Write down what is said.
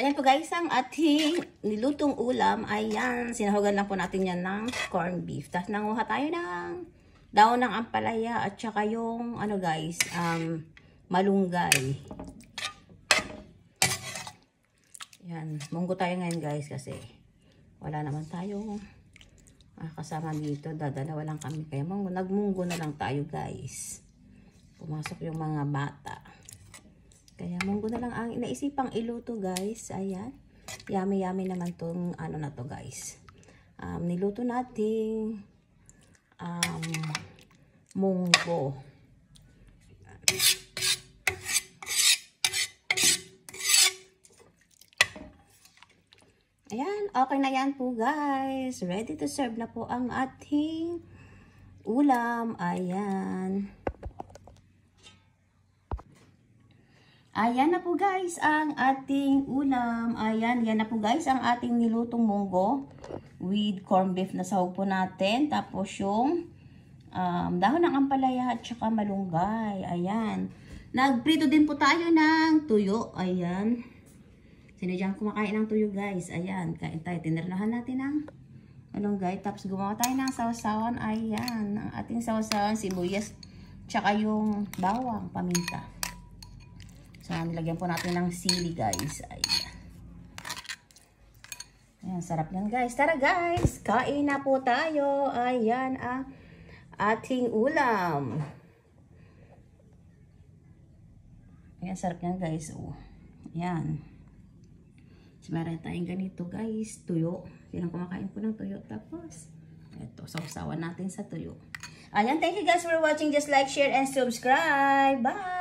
Ayan po guys, ang ating nilutong ulam. Ayan, sinahugan lang po natin yan ng corned beef. Tapos nanguha tayo ng daon ng ampalaya at saka yung ano guys, malunggay. Ayan, munggo tayo ngayon guys kasi wala naman tayong kasama dito. Dadalawa lang kami kaya nagmunggo na lang tayo guys. Pumasok yung mga bata. Kaya munggo na lang ang inaisipang iluto guys. Ayan. Yummy yummy naman tong ano na to guys. Niluto nating munggo. Ayan. Okay na yan po guys. Ready to serve na po ang ating ulam. Ayan. Ayan na po guys ang ating ulam. Ayan, yan na po guys ang ating nilutong munggo with corned beef na sahog po natin. Tapos yung dahon ng ampalaya at saka malunggay. Ayan. Nagprito din po tayo ng tuyo. Ayan. Sino dyan kumakain ng tuyo guys? Ayan, kain tayo. Tinirnahan natin ng malunggay. Tapos gumawa tayo ng sausawan. Ayan, ang ating sausawan, sibuyas, tsaka yung bawang, paminta. So, nilagyan po natin ng sili guys. Ayan. Ayan, sarap yan guys. Tara guys, kain na po tayo. Ayan ang ating ulam. Ayan, sarap yan guys. Oh. Ayan. So, meron tayong ganito guys. Tuyo. Sinang kumakain po ng tuyo. Tapos, ito, sausawan natin sa tuyo. Ayan, thank you guys for watching. Just like, share, and subscribe. Bye!